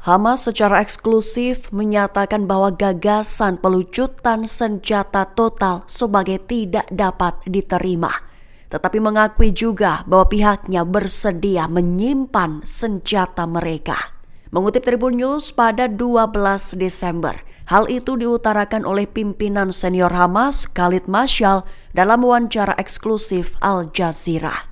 Hamas secara eksklusif menyatakan bahwa gagasan pelucutan senjata total sebagai tidak dapat diterima. Tetapi mengakui juga bahwa pihaknya bersedia menyimpan senjata mereka. Mengutip Tribun News pada 12 Desember, hal itu diutarakan oleh pimpinan senior Hamas, Khalid Mashal, dalam wawancara eksklusif Al Jazeera.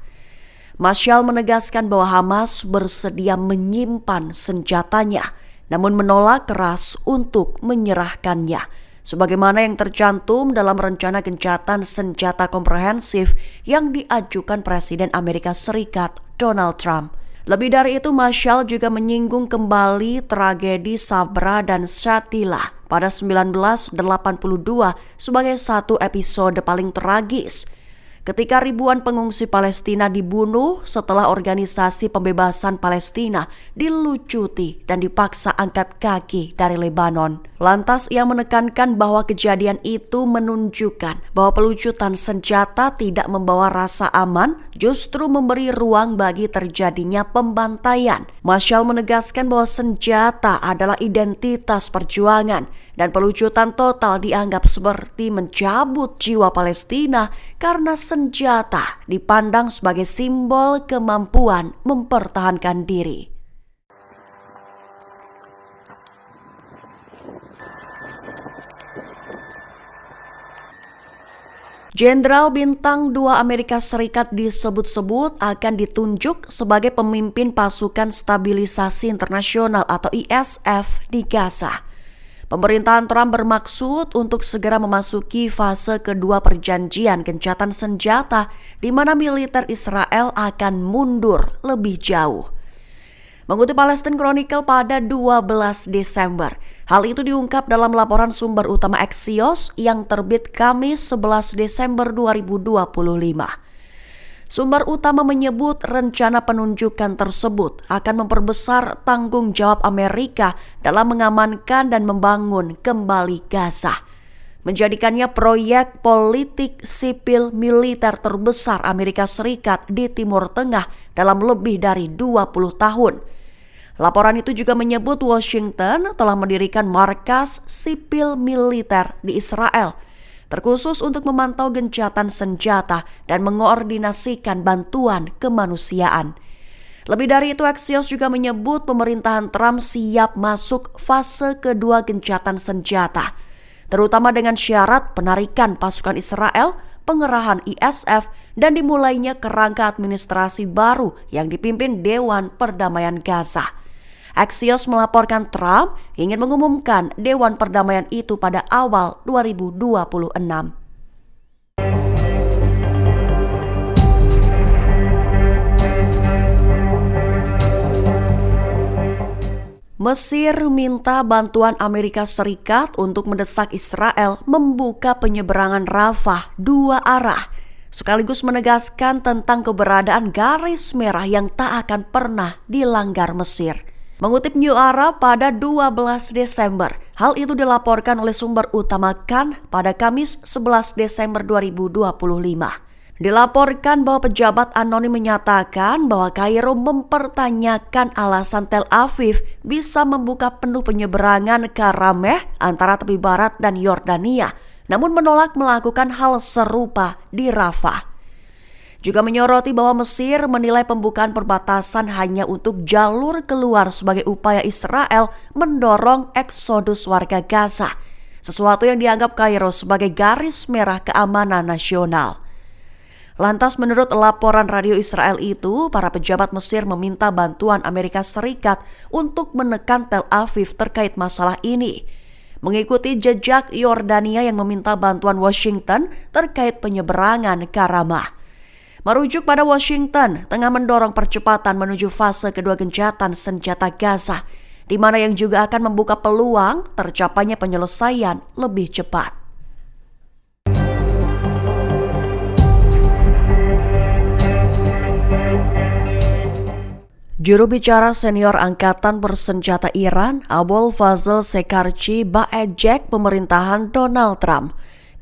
Mashal menegaskan bahwa Hamas bersedia menyimpan senjatanya, namun menolak keras untuk menyerahkannya, sebagaimana yang tercantum dalam rencana gencatan senjata komprehensif yang diajukan Presiden Amerika Serikat Donald Trump. Lebih dari itu, Mashal juga menyinggung kembali tragedi Sabra dan Shatila pada 1982 sebagai satu episode paling tragis, ketika ribuan pengungsi Palestina dibunuh setelah organisasi pembebasan Palestina dilucuti dan dipaksa angkat kaki dari Lebanon. Lantas ia menekankan bahwa kejadian itu menunjukkan bahwa pelucutan senjata tidak membawa rasa aman, justru memberi ruang bagi terjadinya pembantaian. Mashal menegaskan bahwa senjata adalah identitas perjuangan dan pelucutan total dianggap seperti mencabut jiwa Palestina karena senjata dipandang sebagai simbol kemampuan mempertahankan diri. Jenderal Bintang 2 Amerika Serikat disebut-sebut akan ditunjuk sebagai pemimpin pasukan stabilisasi internasional atau ISF di Gaza. Pemerintahan Trump bermaksud untuk segera memasuki fase kedua perjanjian gencatan senjata di mana militer Israel akan mundur lebih jauh. Mengutip Palestine Chronicle pada 12 Desember, hal itu diungkap dalam laporan sumber utama Axios yang terbit Kamis 11 Desember 2025. Sumber utama menyebut rencana penunjukan tersebut akan memperbesar tanggung jawab Amerika dalam mengamankan dan membangun kembali Gaza, menjadikannya proyek politik sipil militer terbesar Amerika Serikat di Timur Tengah dalam lebih dari 20 tahun. Laporan itu juga menyebut Washington telah mendirikan markas sipil militer di Israel, terkhusus untuk memantau gencatan senjata dan mengoordinasikan bantuan kemanusiaan. Lebih dari itu, Axios juga menyebut pemerintahan Trump siap masuk fase kedua gencatan senjata, terutama dengan syarat penarikan pasukan Israel, pengerahan ISF, dan dimulainya kerangka administrasi baru yang dipimpin Dewan Perdamaian Gaza. Axios melaporkan Trump ingin mengumumkan Dewan Perdamaian itu pada awal 2026. Mesir minta bantuan Amerika Serikat untuk mendesak Israel membuka penyeberangan Rafah dua arah, sekaligus menegaskan tentang keberadaan garis merah yang tak akan pernah dilanggar Mesir. Mengutip New Arab pada 12 Desember, hal itu dilaporkan oleh sumber utama Kan pada Kamis 11 Desember 2025. Dilaporkan bahwa pejabat anonim menyatakan bahwa Kairo mempertanyakan alasan Tel Aviv bisa membuka penuh penyeberangan ke Rameh antara tepi barat dan Yordania, namun menolak melakukan hal serupa di Rafah. Juga menyoroti bahwa Mesir menilai pembukaan perbatasan hanya untuk jalur keluar sebagai upaya Israel mendorong eksodus warga Gaza, sesuatu yang dianggap Kairo sebagai garis merah keamanan nasional. Lantas menurut laporan radio Israel itu, para pejabat Mesir meminta bantuan Amerika Serikat untuk menekan Tel Aviv terkait masalah ini, mengikuti jejak Yordania yang meminta bantuan Washington terkait penyeberangan ke Ramah. Merujuk pada Washington tengah mendorong percepatan menuju fase kedua gencatan senjata Gaza, di mana yang juga akan membuka peluang tercapainya penyelesaian lebih cepat. Juru bicara senior Angkatan Bersenjata Iran, Abul Fazl Shekarchi, mengejek pemerintahan Donald Trump.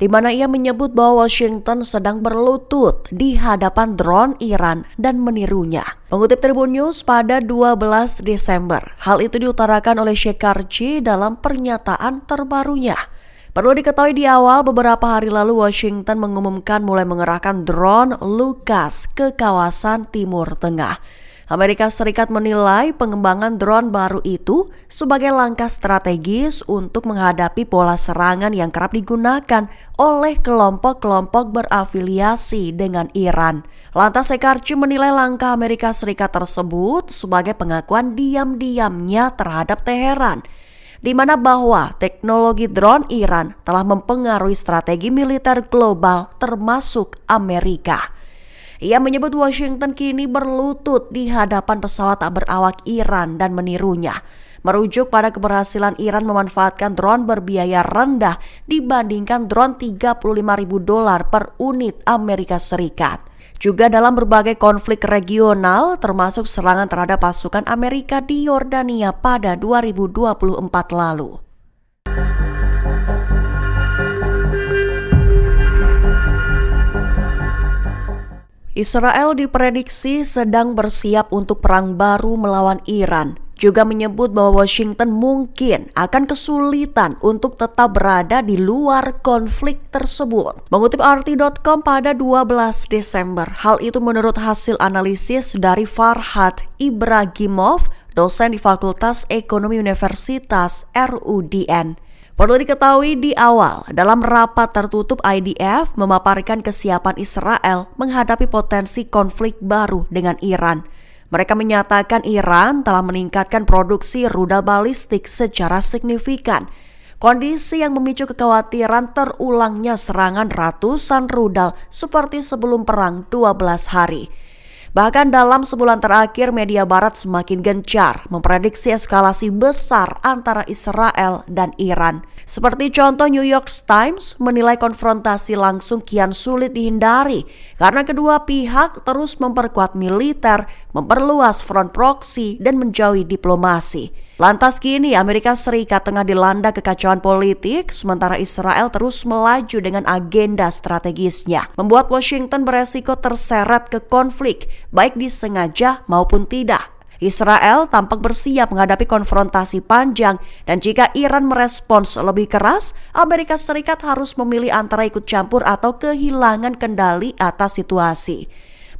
di mana ia menyebut bahwa Washington sedang berlutut di hadapan drone Iran dan menirunya. Mengutip Tribun News pada 12 Desember, hal itu diutarakan oleh Shekarchi dalam pernyataan terbarunya. Perlu diketahui di awal beberapa hari lalu Washington mengumumkan mulai mengerahkan drone LUCAS ke kawasan Timur Tengah. Amerika Serikat menilai pengembangan drone baru itu sebagai langkah strategis untuk menghadapi pola serangan yang kerap digunakan oleh kelompok-kelompok berafiliasi dengan Iran. Lantas Shekarchi menilai langkah Amerika Serikat tersebut sebagai pengakuan diam-diamnya terhadap Teheran, di mana bahwa teknologi drone Iran telah mempengaruhi strategi militer global termasuk Amerika. Ia menyebut Washington kini berlutut di hadapan pesawat tak berawak Iran dan menirunya, merujuk pada keberhasilan Iran memanfaatkan drone berbiaya rendah dibandingkan drone $35.000 per unit Amerika Serikat. Juga dalam berbagai konflik regional termasuk serangan terhadap pasukan Amerika di Yordania pada 2024 lalu. Israel diprediksi sedang bersiap untuk perang baru melawan Iran, juga menyebut bahwa Washington mungkin akan kesulitan untuk tetap berada di luar konflik tersebut. Mengutip RT.com pada 12 Desember, hal itu menurut hasil analisis dari Farhad Ibrahimov, dosen di Fakultas Ekonomi Universitas RUDN. Perlu diketahui di awal, dalam rapat tertutup IDF memaparkan kesiapan Israel menghadapi potensi konflik baru dengan Iran. Mereka menyatakan Iran telah meningkatkan produksi rudal balistik secara signifikan. Kondisi yang memicu kekhawatiran terulangnya serangan ratusan rudal seperti sebelum perang 12 hari. Bahkan dalam sebulan terakhir, media barat semakin gencar memprediksi eskalasi besar antara Israel dan Iran. Seperti contoh New York Times menilai konfrontasi langsung kian sulit dihindari karena kedua pihak terus memperkuat militer, memperluas front proksi, dan menjauhi diplomasi. Lantas kini Amerika Serikat tengah dilanda kekacauan politik, sementara Israel terus melaju dengan agenda strategisnya, membuat Washington beresiko terseret ke konflik, baik disengaja maupun tidak. Israel tampak bersiap menghadapi konfrontasi panjang, dan jika Iran merespons lebih keras, Amerika Serikat harus memilih antara ikut campur atau kehilangan kendali atas situasi.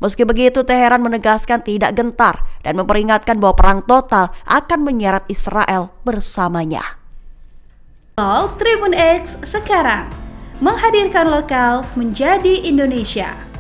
Meski begitu, Teheran menegaskan tidak gentar dan memperingatkan bahwa perang total akan menyeret Israel bersamanya. Tribun X sekarang menghadirkan lokal menjadi Indonesia.